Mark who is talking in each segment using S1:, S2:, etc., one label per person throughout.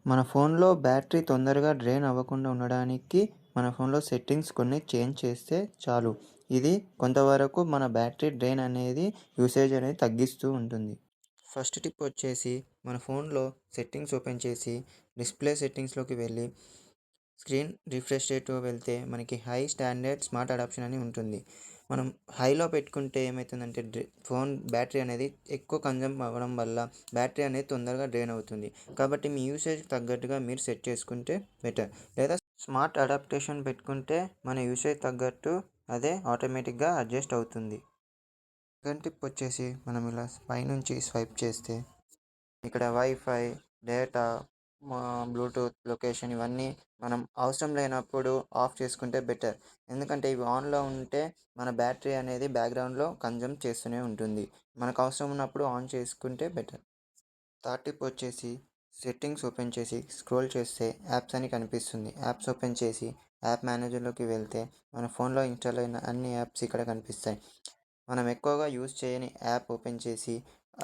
S1: మన ఫోన్లో బ్యాటరీ తొందరగా డ్రైన్ అవ్వకుండా ఉండడానికి మన ఫోన్లో సెట్టింగ్స్ కొన్ని చేంజ్ చేస్తే చాలు. ఇది కొంతవరకు మన బ్యాటరీ డ్రైన్ అనేది యూసేజ్ అనేది తగ్గిస్తూ ఉంటుంది. ఫస్ట్ టిప్ వచ్చేసి మన ఫోన్లో సెట్టింగ్స్ ఓపెన్ చేసి డిస్ప్లే సెట్టింగ్స్లోకి వెళ్ళి స్క్రీన్ రిఫ్రెష్ రేట్‌లో వెళ్తే మనకి హై స్టాండర్డ్ స్మార్ట్ అడాప్షన్ అని ఉంటుంది. మనం హైలో పెట్టుకుంటే ఏమైతుందంటే ఫోన్ బ్యాటరీ అనేది ఎక్కువ కన్జ్యూమ్ అవ్వడం వల్ల బ్యాటరీ అనేది తొందరగా డ్రైన్ అవుతుంది. కాబట్టి మీ యూసేజ్‌కి తగ్గట్టుగా మీరు సెట్ చేసుకుంటే బెటర్. లేదా స్మార్ట్ అడాప్టేషన్ పెట్టుకుంటే మన యూసేజ్ తగ్గట్టు అదే ఆటోమేటిక్‌గా అడ్జస్ట్ అవుతుంది. సెకండ్ టిప్ వచ్చేసి మనం ఇలా పైనుంచి స్వైప్ చేస్తే ఇక్కడ వైఫై, డేటా, బ్లూటూత్, లొకేషన్ ఇవన్నీ మనం అవసరం లేనప్పుడు ఆఫ్ చేసుకుంటే బెటర్. ఎందుకంటే ఇవి ఆన్‌లో ఉంటే మన బ్యాటరీ అనేది బ్యాక్‌గ్రౌండ్‌లో కన్జ్యూమ్ చేస్తూనే ఉంటుంది. మనకు అవసరం ఉన్నప్పుడు ఆన్ చేసుకుంటే బెటర్. థర్డ్ టిప్ వచ్చేసి సెట్టింగ్స్ ఓపెన్ చేసి స్క్రోల్ చేస్తే యాప్స్ అని కనిపిస్తుంది. యాప్స్ ఓపెన్ చేసి యాప్ మేనేజర్‌లోకి వెళ్తే మన ఫోన్‌లో ఇన్‌స్టాల్ అయిన అన్ని యాప్స్ ఇక్కడ కనిపిస్తాయి. మనం ఎక్కువగా యూజ్ చేయని యాప్ ఓపెన్ చేసి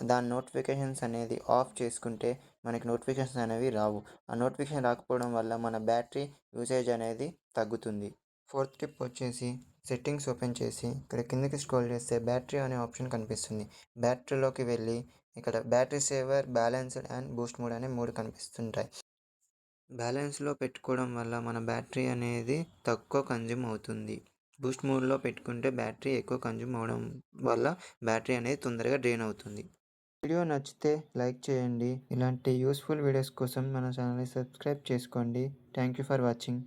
S1: దాని నోటిఫికేషన్స్ అనేది ఆఫ్ చేసుకుంటే మనకి నోటిఫికేషన్స్ అనేవి రావు. ఆ నోటిఫికేషన్ రాకపోవడం వల్ల మన బ్యాటరీ యూసేజ్ అనేది తగ్గుతుంది. ఫోర్త్ టిప్ వచ్చేసి సెట్టింగ్స్ ఓపెన్ చేసి ఇక్కడ కిందకి స్క్రోల్ చేస్తే బ్యాటరీ అనే ఆప్షన్ కనిపిస్తుంది. బ్యాటరీలోకి వెళ్ళి ఇక్కడ battery saver, balanced and Boost mode అనే 3 కనిపిస్తుంటాయి. బ్యాలెన్స్‌లో పెట్టుకోవడం వల్ల మన బ్యాటరీ అనేది తక్కువ కన్జ్యూమ్ అవుతుంది. బూస్ట్ మోడ్‌లో పెట్టుకుంటే బ్యాటరీ ఎక్కువ కన్జ్యూమ్ అవ్వడం వల్ల బ్యాటరీ అనేది తొందరగా డ్రైన్ అవుతుంది. వీడియో నచ్చితే లైక్ చేయండి. ఇలాంటి యూస్‌ఫుల్ వీడియోస్ కోసం మన ఛానల్‌ని సబ్స్క్రైబ్ చేసుకోండి. Thank you for watching.